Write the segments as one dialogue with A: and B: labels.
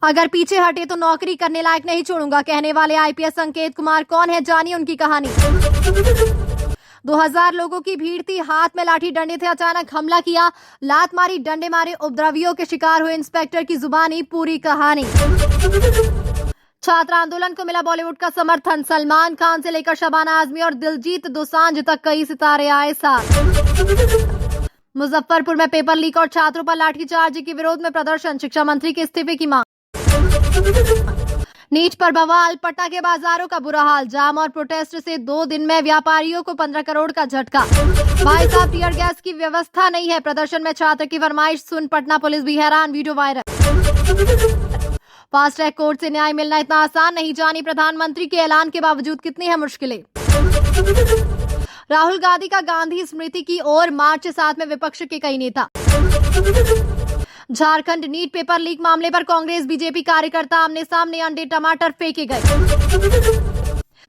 A: अगर पीछे हटे तो नौकरी करने लायक नहीं छोड़ूंगा, कहने वाले आईपीएस संकेत कुमार कौन है, जानिए उनकी कहानी। 2000 लोगों की भीड़ थी, हाथ में लाठी डंडे थे, अचानक हमला किया, लात मारी, डंडे मारे, उपद्रवियों के शिकार हुए इंस्पेक्टर की जुबानी पूरी कहानी। छात्र आंदोलन को मिला बॉलीवुड का समर्थन, सलमान खान से लेकर शबाना आजमी और दिलजीत दोसांझ तक कई सितारे आए साथ। मुजफ्फरपुर में पेपर लीक और छात्रों पर लाठीचार्ज के विरोध में प्रदर्शन, शिक्षा मंत्री के इस्तीफे की मांग। नीट पर बवाल, पटना के बाजारों का बुरा हाल, जाम और प्रोटेस्ट से 2 दिन में व्यापारियों को 15 करोड़ का झटका। भाई साहब, टीयर गैस की व्यवस्था नहीं है, प्रदर्शन में छात्र की फरमाइश सुन पटना पुलिस भी हैरान, video viral. Fast track court से न्याय मिलना इतना आसान नहीं, जानी प्रधानमंत्री के ऐलान के बावजूद कितनी है मुश्किलें। राहुल गांधी का गांधी स्मृति की ओर मार्च, साथ में विपक्ष के कई नेता। झारखंड नीट पेपर लीक मामले पर कांग्रेस बीजेपी कार्यकर्ता आमने सामने, अंडे टमाटर फेंके गए।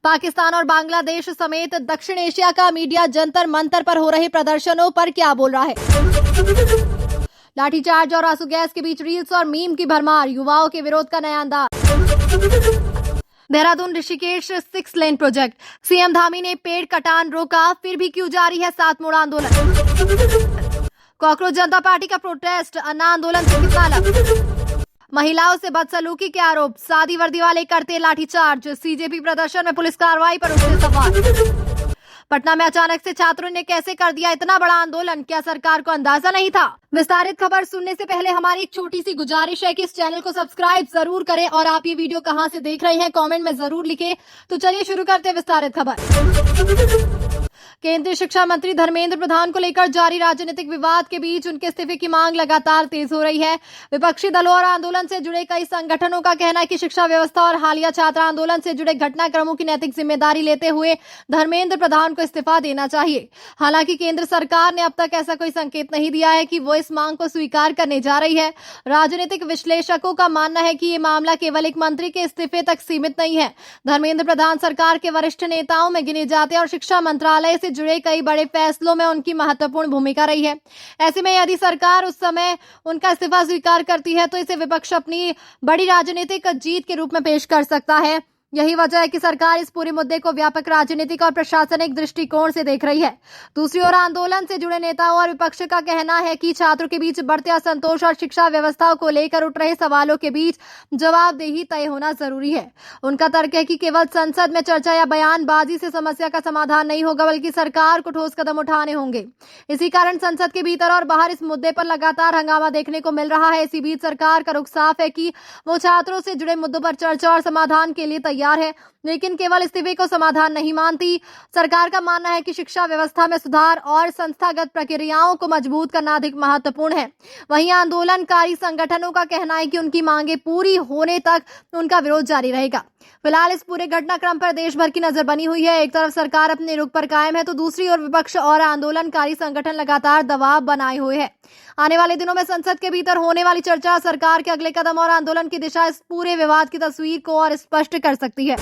A: पाकिस्तान और बांग्लादेश समेत दक्षिण एशिया का मीडिया जंतर मंतर पर हो रहे प्रदर्शनों पर क्या बोल रहा है। लाठीचार्ज और आंसू गैस के बीच रील्स और मीम की भरमार, युवाओं के विरोध का नया अंदाज। देहरादून ऋषिकेश 6 लेन प्रोजेक्ट, सीएम धामी ने पेड़ कटान रोका, फिर भी क्यों जारी है 7 मोड़ आंदोलन। कॉकरोच जनता पार्टी का प्रोटेस्ट, अन्ना आंदोलन से कितना अलग। महिलाओं से बदसलूकी के आरोप, सादी वर्दी वाले करते लाठीचार्ज, सीजेपी प्रदर्शन में पुलिस कार्रवाई पर उठते सवाल। पटना में अचानक से छात्रों ने कैसे कर दिया इतना बड़ा आंदोलन, क्या सरकार को अंदाजा नहीं था। विस्तारित खबर सुनने से पहले हमारी एक छोटी सी गुजारिश है कि इस चैनल को सब्सक्राइब जरूर करें और आप ये वीडियो कहां से देख रहे हैं कमेंट में जरूर लिखें। तो चलिए शुरू करते हैं विस्तारित खबर। केंद्रीय शिक्षा मंत्री धर्मेंद्र प्रधान को लेकर जारी राजनीतिक विवाद के बीच उनके इस्तीफे की मांग लगातार तेज हो रही है। विपक्षी दलों और आंदोलन से जुड़े कई संगठनों का कहना है कि शिक्षा व्यवस्था और हालिया छात्र आंदोलन से जुड़े घटनाक्रमों की नैतिक जिम्मेदारी लेते हुए धर्मेंद्र प्रधान को इस्तीफा देना चाहिए। हालांकि केंद्र सरकार ने अब तक ऐसा कोई संकेत नहीं दिया है कि वो इस मांग को स्वीकार करने जा रही है। राजनीतिक विश्लेषकों का मानना है कि ये मामला केवल एक मंत्री के इस्तीफे तक सीमित नहीं है। धर्मेंद्र प्रधान सरकार के वरिष्ठ नेताओं में गिने जाते हैं और शिक्षा मंत्रालय से जुड़े कई बड़े फैसलों में उनकी महत्वपूर्ण भूमिका रही है। ऐसे में यदि सरकार उस समय उनका इस्तीफा स्वीकार करती है तो इसे विपक्ष अपनी बड़ी राजनीतिक जीत के रूप में पेश कर सकता है। यही वजह है कि सरकार इस पूरे मुद्दे को व्यापक राजनीतिक और प्रशासनिक दृष्टिकोण से देख रही है। दूसरी ओर आंदोलन से जुड़े नेताओं और विपक्ष का कहना है कि छात्रों के बीच बढ़ते असंतोष और शिक्षा व्यवस्था को लेकर उठ रहे सवालों के बीच जवाबदेही तय होना जरूरी है। उनका तर्क है कि केवल संसद में चर्चा या बयानबाजी से समस्या का समाधान नहीं होगा, बल्कि सरकार को ठोस कदम उठाने होंगे। इसी कारण संसद के भीतर और बाहर इस मुद्दे पर लगातार हंगामा देखने को मिल रहा है। इसी बीच सरकार का रुख साफ है कि वो छात्रों से जुड़े मुद्दों पर चर्चा और समाधान के लिए तैयार है, लेकिन केवल इस्तीफे को समाधान नहीं मानती। सरकार का मानना है कि शिक्षा व्यवस्था में सुधार और संस्थागत प्रक्रियाओं को मजबूत करना अधिक महत्वपूर्ण है। वहीं आंदोलनकारी संगठनों का कहना है कि उनकी मांगे पूरी होने तक उनका विरोध जारी रहेगा। फिलहाल इस पूरे घटनाक्रम पर देश भर की नजर बनी हुई है। एक तरफ सरकार अपने रुख पर कायम है तो दूसरी ओर विपक्ष और आंदोलनकारी संगठन लगातार दबाव बनाए हुए हैं। आने वाले दिनों में संसद के भीतर होने वाली चर्चा सरकार के अगले कदम और आंदोलन की दिशा इस पूरे विवाद की तस्वीर को और स्पष्ट कर सकती है।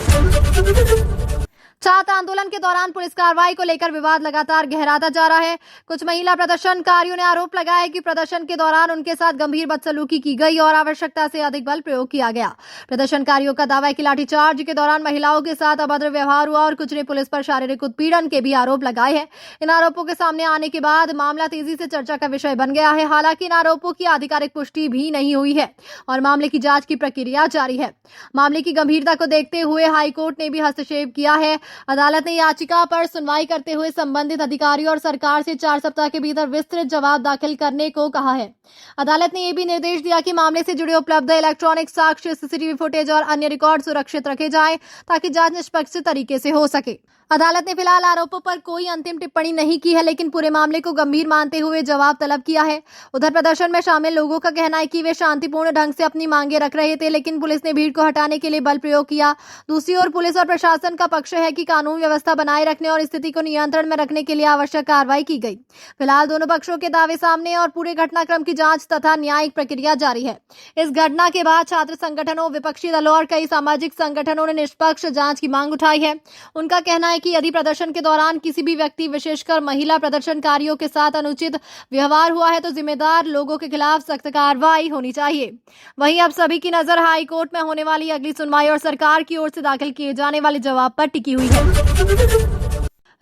A: छात्र आंदोलन के दौरान पुलिस कार्रवाई को लेकर विवाद लगातार गहराता जा रहा है। कुछ महिला प्रदर्शनकारियों ने आरोप लगाया है कि प्रदर्शन के दौरान उनके साथ गंभीर बदसलूकी की गई और आवश्यकता से अधिक बल प्रयोग किया गया। प्रदर्शनकारियों का दावा है कि लाठीचार्ज के दौरान महिलाओं के साथ अभद्र व्यवहार हुआ और कुछ ने पुलिस पर शारीरिक उत्पीड़न के भी आरोप लगाए हैं। इन आरोपों के सामने आने के बाद मामला तेजी से चर्चा का विषय बन गया है। हालांकि इन आरोपों की आधिकारिक पुष्टि भी नहीं हुई है और मामले की जांच की प्रक्रिया जारी है। मामले की गंभीरता को देखते हुए हाईकोर्ट ने भी हस्तक्षेप किया है। अदालत ने याचिका पर सुनवाई करते हुए संबंधित अधिकारियों और सरकार से 4 सप्ताह के भीतर विस्तृत जवाब दाखिल करने को कहा है। अदालत ने यह भी निर्देश दिया कि मामले से जुड़े उपलब्ध इलेक्ट्रॉनिक साक्ष्य, सीसीटीवी फुटेज और अन्य रिकॉर्ड सुरक्षित रखे जाएं ताकि जांच निष्पक्ष तरीके से हो सके। अदालत ने फिलहाल आरोपों पर कोई अंतिम टिप्पणी नहीं की है, लेकिन पूरे मामले को गंभीर मानते हुए जवाब तलब किया है। उधर प्रदर्शन में शामिल लोगों का कहना है कि वे शांतिपूर्ण ढंग से अपनी मांगे रख रहे थे, लेकिन पुलिस ने भीड़ को हटाने के लिए बल प्रयोग किया। दूसरी ओर पुलिस और प्रशासन का पक्ष है कि की कानून व्यवस्था बनाए रखने और स्थिति को नियंत्रण में रखने के लिए आवश्यक कार्रवाई की गई। फिलहाल दोनों पक्षों के दावे सामने और पूरे घटनाक्रम की जांच तथा न्यायिक प्रक्रिया जारी है। इस घटना के बाद छात्र संगठनों, विपक्षी दलों और कई सामाजिक संगठनों ने निष्पक्ष जांच की मांग उठाई है। उनका कहना है कि यदि प्रदर्शन के दौरान किसी भी व्यक्ति, विशेषकर महिला प्रदर्शनकारियों के साथ अनुचित व्यवहार हुआ है तो जिम्मेदार लोगों के खिलाफ सख्त कार्रवाई होनी चाहिए। वहीं अब सभी की नजर हाई कोर्ट में होने वाली अगली सुनवाई और सरकार की ओर से दाखिल किए जाने वाले जवाब पर टिकी हुई है।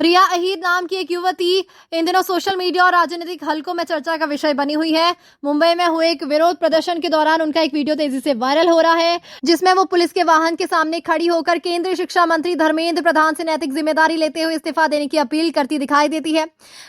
A: रिया अहीर नाम की एक युवती इन दिनों सोशल मीडिया और राजनीतिक हलकों में चर्चा का विषय बनी हुई है। मुंबई में हुए एक विरोध प्रदर्शन के दौरान उनका एक वीडियो तेजी से वायरल हो रहा है, जिसमें वो पुलिस के वाहन के सामने खड़ी होकर केंद्रीय शिक्षा मंत्री धर्मेंद्र प्रधान से नैतिक जिम्मेदारी लेते हुए इस्तीफा देने की अपील करती दिखाई देती है।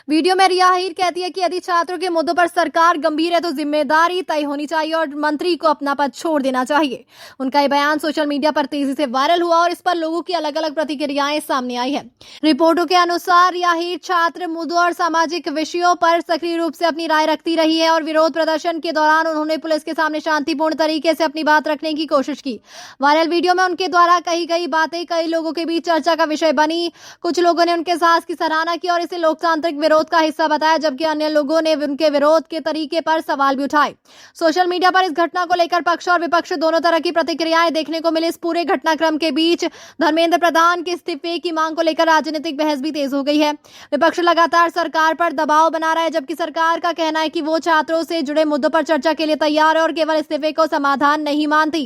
A: वीडियो में रिया अहीर कहती है कि यदि छात्रों के मुद्दों पर सरकार गंभीर है तो जिम्मेदारी तय होनी चाहिए और मंत्री को अपना पद छोड़ देना चाहिए। उनका ये बयान सोशल मीडिया पर तेजी से वायरल हुआ और इस पर लोगों की अलग अलग प्रतिक्रियाएं सामने आई है। रिपोर्टों के अनुसार रिया अहीर छात्र मुद्दों और सामाजिक विषयों पर सक्रिय रूप से अपनी राय रखती रही है और विरोध प्रदर्शन के दौरान उन्होंने पुलिस के सामने शांतिपूर्ण तरीके से अपनी बात रखने की कोशिश की। वायरल वीडियो में उनके द्वारा कही गई बातें कई लोगों के बीच चर्चा का विषय बनी। कुछ लोगों ने उनके साहस की सराहना की और इसे लोकतांत्रिक विरोध का हिस्सा बताया, जबकि अन्य लोगों ने उनके विरोध के तरीके पर सवाल भी उठाए। सोशल मीडिया पर इस घटना को लेकर पक्ष और विपक्ष दोनों तरह की प्रतिक्रियाएं देखने को मिली। इस पूरे घटनाक्रम के बीच धर्मेंद्र प्रधान के इस्तीफे की मांग को लेकर राजनीतिक बहस भी तेज हो गई है। विपक्ष लगातार सरकार पर दबाव बना रहा है, जबकि सरकार का कहना है कि वो छात्रों से जुड़े मुद्दों पर चर्चा के लिए तैयार है और केवल इस्तीफे को समाधान नहीं मानती।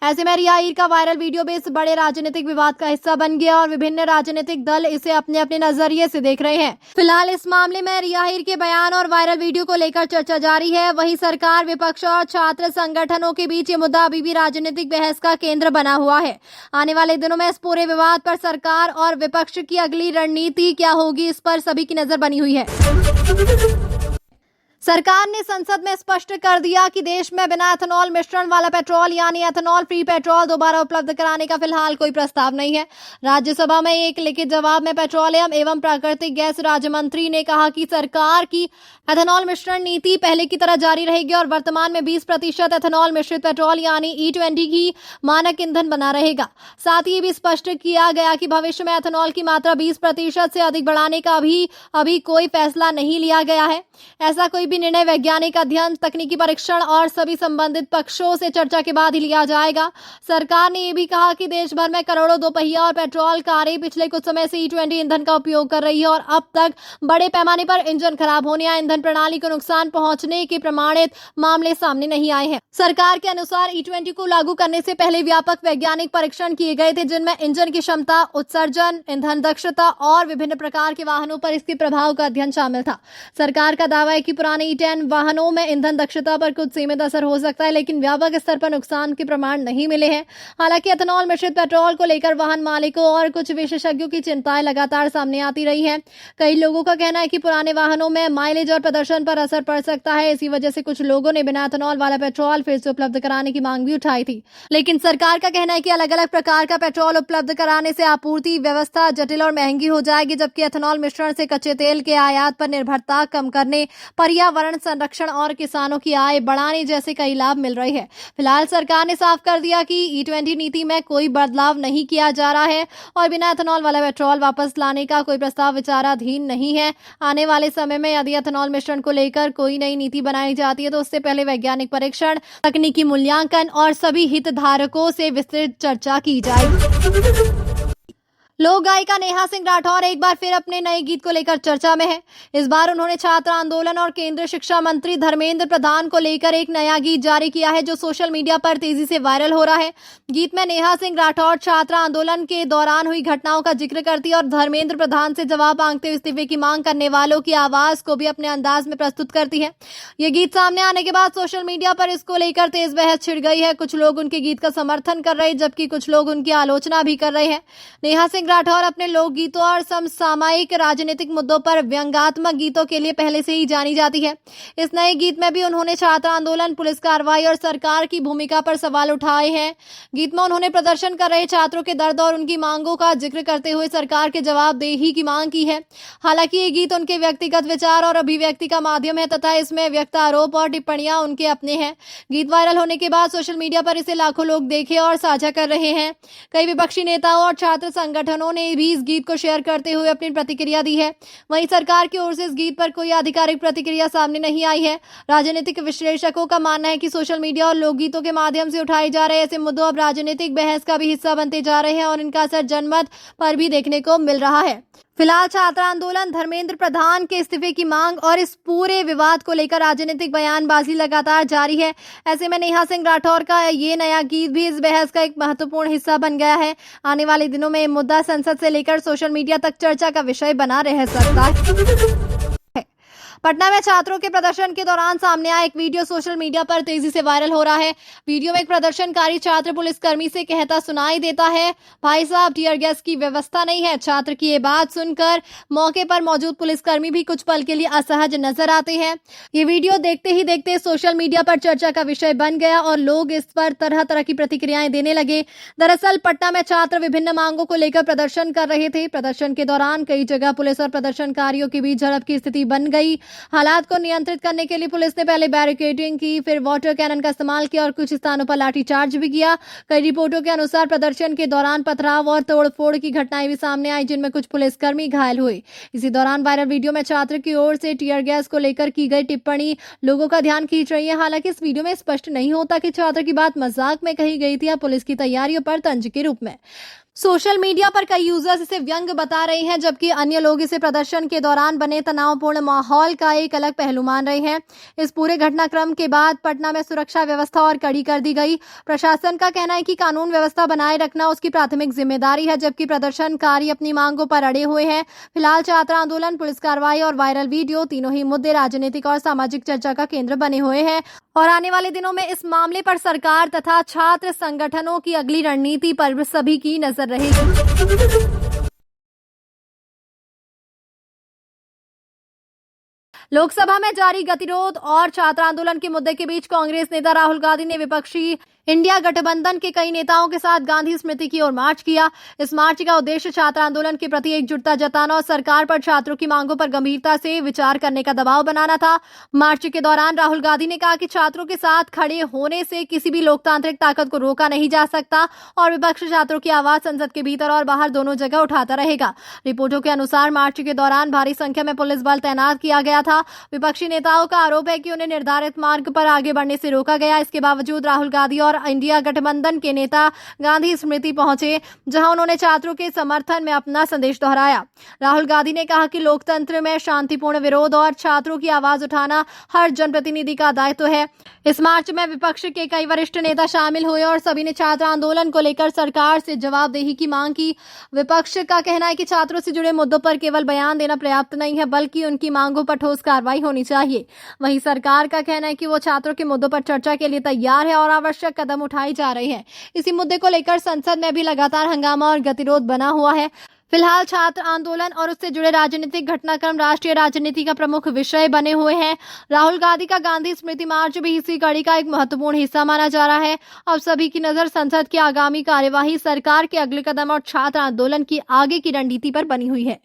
A: ऐसे में रिया अहीर का वायरल वीडियो भी इस बड़े राजनीतिक विवाद का हिस्सा बन गया और विभिन्न राजनीतिक दल इसे अपने अपने नजरिए से देख रहे हैं। फिलहाल इस मामले में रिया अहीर के बयान और वायरल वीडियो को लेकर चर्चा जारी है। वहीं सरकार, विपक्ष और छात्र संगठनों के बीच ये मुद्दा अभी भी राजनीतिक बहस का केंद्र बना हुआ है। आने वाले दिनों में इस पूरे विवाद पर सरकार और विपक्ष की अगली रणनीति क्या होगी, इस पर सभी की नजर बनी हुई है। सरकार ने संसद में स्पष्ट कर दिया कि देश में बिना एथेनॉल मिश्रण वाला पेट्रोल यानी एथेनॉल फ्री पेट्रोल दोबारा उपलब्ध कराने का फिलहाल कोई प्रस्ताव नहीं है। राज्यसभा में एक लिखित जवाब में पेट्रोलियम एवं प्राकृतिक गैस राज्य मंत्री ने कहा कि सरकार की एथेनॉल मिश्रण नीति पहले की तरह जारी रहेगी और वर्तमान में 20% एथेनॉल मिश्रित पेट्रोल यानी E20 की मानक ईंधन बना रहेगा। साथ ही भी स्पष्ट किया गया कि भविष्य में एथेनॉल की मात्रा 20% से अधिक बढ़ाने का अभी कोई फैसला नहीं लिया गया है। ऐसा कोई भी निर्णय वैज्ञानिक अध्ययन, तकनीकी परीक्षण और सभी संबंधित पक्षों से चर्चा के बाद ही लिया जाएगा। सरकार ने यह भी कहा कि देश भर में करोड़ों दोपहिया और पेट्रोल कारें पिछले कुछ समय से E20 ईंधन का उपयोग कर रही है और अब तक बड़े पैमाने पर इंजन खराब होने या ईंधन प्रणाली को नुकसान पहुंचने के प्रमाणित मामले सामने नहीं आए हैं। सरकार के अनुसार E20 को लागू करने से पहले व्यापक वैज्ञानिक परीक्षण किए गए थे, जिनमें इंजन की क्षमता, उत्सर्जन, ईंधन दक्षता और विभिन्न प्रकार के वाहनों पर इसके प्रभाव का अध्ययन शामिल था। सरकार का दावा है कि पुराने E10 वाहनों में ईंधन दक्षता पर कुछ सीमित असर हो सकता है, लेकिन व्यापक स्तर पर नुकसान के प्रमाण नहीं मिले हैं। हालांकि एथेनॉल मिश्रित पेट्रोल को लेकर वाहन मालिकों और कुछ विशेषज्ञों की चिंताएं लगातार सामने आती रही हैं। कई लोगों का कहना है कि पुराने वाहनों में माइलेज और प्रदर्शन पर असर पड़ सकता है। इसी वजह से कुछ लोगों ने बिना एथेनॉल वाला पेट्रोल फिर से उपलब्ध कराने की मांग भी उठाई थी, लेकिन सरकार का कहना है कि अलग अलग प्रकार का पेट्रोल उपलब्ध कराने से आपूर्ति व्यवस्था जटिल और महंगी हो जाएगी, जबकि एथेनॉल मिश्रण से कच्चे तेल के आयात पर निर्भरता कम करने, पर्यावरण संरक्षण और किसानों की आय बढ़ाने जैसे कई लाभ मिल रहे हैं। फिलहाल सरकार ने साफ कर दिया कि E20 नीति में कोई बदलाव नहीं किया जा रहा है और बिना एथेनॉल वाला पेट्रोल वापस लाने का कोई प्रस्ताव विचाराधीन नहीं है। आने वाले समय में यदि एथेनॉल मिश्रण को लेकर कोई नई नीति बनाई जाती है तो उससे पहले वैज्ञानिक परीक्षण, तकनीकी मूल्यांकन और सभी हितधारकों से विस्तृत चर्चा की जाएगी। लोक गायिका नेहा सिंह राठौर एक बार फिर अपने नए गीत को लेकर चर्चा में है। इस बार उन्होंने छात्र आंदोलन और केंद्रीय शिक्षा मंत्री धर्मेंद्र प्रधान को लेकर एक नया गीत जारी किया है, जो सोशल मीडिया पर तेजी से वायरल हो रहा है। गीत में नेहा सिंह राठौर छात्र आंदोलन के दौरान हुई घटनाओं का जिक्र करती है और धर्मेंद्र प्रधान से जवाब मांगते हुए इस्तीफे की मांग करने वालों की आवाज को भी अपने अंदाज में प्रस्तुत करती है। ये गीत सामने आने के बाद सोशल मीडिया पर इसको लेकर तेज बहस छिड़ गई है। कुछ लोग उनके गीत का समर्थन कर रहे हैं, जबकि कुछ लोग उनकी आलोचना भी कर रहे हैं। नेहा सिंह राठौर अपने लोकगीतों और समसामयिक राजनीतिक मुद्दों पर व्यंग्यात्मक गीतों के लिए पहले से ही जानी जाती है। इस नए गीत में भी उन्होंने छात्र आंदोलन, पुलिस कार्रवाई और सरकार की भूमिका पर सवाल उठाए हैं। गीत में उन्होंने प्रदर्शन कर रहे छात्रों के दर्द और उनकी मांगों का जिक्र करते हुए सरकार के जवाबदेही की मांग की है। हालांकि ये गीत उनके व्यक्तिगत विचार और अभिव्यक्ति का माध्यम है तथा इसमें व्यक्त आरोप और टिप्पणियां उनके अपने हैं। गीत वायरल होने के बाद सोशल मीडिया पर इसे लाखों लोग देखे और साझा कर रहे हैं। कई विपक्षी नेताओं और छात्र संगठन संगठनों ने भी इस गीत को शेयर करते हुए अपनी प्रतिक्रिया दी है। वहीं सरकार की ओर से इस गीत पर कोई आधिकारिक प्रतिक्रिया सामने नहीं आई है। राजनीतिक विश्लेषकों का मानना है कि सोशल मीडिया और लोकगीतों के माध्यम से उठाए जा रहे ऐसे मुद्दों अब राजनीतिक बहस का भी हिस्सा बनते जा रहे हैं और इनका असर जनमत पर भी देखने को मिल रहा है। फिलहाल छात्र आंदोलन, धर्मेंद्र प्रधान के इस्तीफे की मांग और इस पूरे विवाद को लेकर राजनीतिक बयानबाजी लगातार जारी है। ऐसे में नेहा सिंह राठौर का ये नया गीत भी इस बहस का एक महत्वपूर्ण हिस्सा बन गया है। आने वाले दिनों में ये मुद्दा संसद से लेकर सोशल मीडिया तक चर्चा का विषय बना रह सकता है। पटना में छात्रों के प्रदर्शन के दौरान सामने आया एक वीडियो सोशल मीडिया पर तेजी से वायरल हो रहा है। वीडियो में एक प्रदर्शनकारी छात्र पुलिसकर्मी से कहता सुनाई देता है, भाई साहब टीयर गैस की व्यवस्था नहीं है। छात्र की ये बात सुनकर मौके पर मौजूद पुलिसकर्मी भी कुछ पल के लिए असहज नजर आते हैं। ये वीडियो देखते ही देखते सोशल मीडिया पर चर्चा का विषय बन गया और लोग इस पर तरह तरह की प्रतिक्रियाएं देने लगे। दरअसल पटना में छात्र विभिन्न मांगों को लेकर प्रदर्शन कर रहे थे। प्रदर्शन के दौरान कई जगह पुलिस और प्रदर्शनकारियों के बीच झड़प की स्थिति बन गई। हालात को नियंत्रित करने के लिए पुलिस ने पहले बैरिकेडिंग की, फिर वाटर कैनन का इस्तेमाल किया और कुछ स्थानों पर लाठीचार्ज भी किया। कई रिपोर्टों के अनुसार प्रदर्शन के दौरान पथराव और तोड़फोड़ की घटनाएं भी सामने आई, जिनमें कुछ पुलिसकर्मी घायल हुए। इसी दौरान वायरल वीडियो में छात्र की ओर से टीयर गैस को लेकर की गई टिप्पणी लोगों का ध्यान खींच रही है। हालांकि इस वीडियो में स्पष्ट नहीं होता कि छात्र की बात मजाक में कही गई थी या पुलिस की तैयारियों पर तंज के रूप में। सोशल मीडिया पर कई यूजर्स इसे व्यंग बता रहे हैं, जबकि अन्य लोग इसे प्रदर्शन के दौरान बने तनावपूर्ण माहौल का एक अलग पहलू मान रहे हैं। इस पूरे घटनाक्रम के बाद पटना में सुरक्षा व्यवस्था और कड़ी कर दी गई। प्रशासन का कहना है कि कानून व्यवस्था बनाए रखना उसकी प्राथमिक जिम्मेदारी है, जबकि प्रदर्शनकारी अपनी मांगों पर अड़े हुए हैं। फिलहाल छात्र आंदोलन, पुलिस कार्रवाई और वायरल वीडियो, तीनों ही मुद्दे राजनीतिक और सामाजिक चर्चा का केंद्र बने हुए हैं और आने वाले दिनों में इस मामले पर सरकार तथा छात्र संगठनों की अगली रणनीति पर सभी की नजर रहेगी। लोकसभा में जारी गतिरोध और छात्र आंदोलन के मुद्दे के बीच कांग्रेस नेता राहुल गांधी ने विपक्षी इंडिया गठबंधन के कई नेताओं के साथ गांधी स्मृति की ओर मार्च किया। इस मार्च का उद्देश्य छात्र आंदोलन के प्रति एकजुटता जताना और सरकार पर छात्रों की मांगों पर गंभीरता से विचार करने का दबाव बनाना था। मार्च के दौरान राहुल गांधी ने कहा कि छात्रों के साथ खड़े होने से किसी भी लोकतांत्रिक ताकत को रोका नहीं जा सकता और विपक्ष छात्रों की आवाज संसद के भीतर और बाहर दोनों जगह उठाता रहेगा। रिपोर्टों के अनुसार मार्च के दौरान भारी संख्या में पुलिस बल तैनात किया गया था। विपक्षी नेताओं का आरोप है कि उन्हें निर्धारित मार्ग पर आगे बढ़ने से रोका गया। इसके बावजूद राहुल गांधी और इंडिया गठबंधन के नेता गांधी स्मृति पहुंचे, जहां उन्होंने छात्रों के समर्थन में अपना संदेश दोहराया। राहुल गांधी ने कहा कि लोकतंत्र में शांतिपूर्ण विरोध और छात्रों की आवाज उठाना हर जनप्रतिनिधि का दायित्व है। इस मार्च में विपक्ष के कई वरिष्ठ नेता शामिल हुए और सभी ने छात्र आंदोलन को लेकर सरकार से जवाबदेही की मांग की। विपक्ष का कहना है कि छात्रों से जुड़े मुद्दों पर केवल बयान देना पर्याप्त नहीं है, बल्कि उनकी मांगों पर ठोस कार्रवाई होनी चाहिए। वहीं सरकार का कहना है कि वो छात्रों के मुद्दों पर चर्चा के लिए तैयार है और आवश्यक कदम उठाए जा रहे हैं। इसी मुद्दे को लेकर संसद में भी लगातार हंगामा और गतिरोध बना हुआ है। फिलहाल छात्र आंदोलन और उससे जुड़े राजनीतिक घटनाक्रम राष्ट्रीय राजनीति का प्रमुख विषय बने हुए हैं। राहुल गांधी का गांधी स्मृति मार्च भी इसी कड़ी का एक महत्वपूर्ण हिस्सा माना जा रहा है। अब सभी की नजर संसद की आगामी कार्यवाही, सरकार के अगले कदम और छात्र आंदोलन की आगे की रणनीति पर बनी हुई है।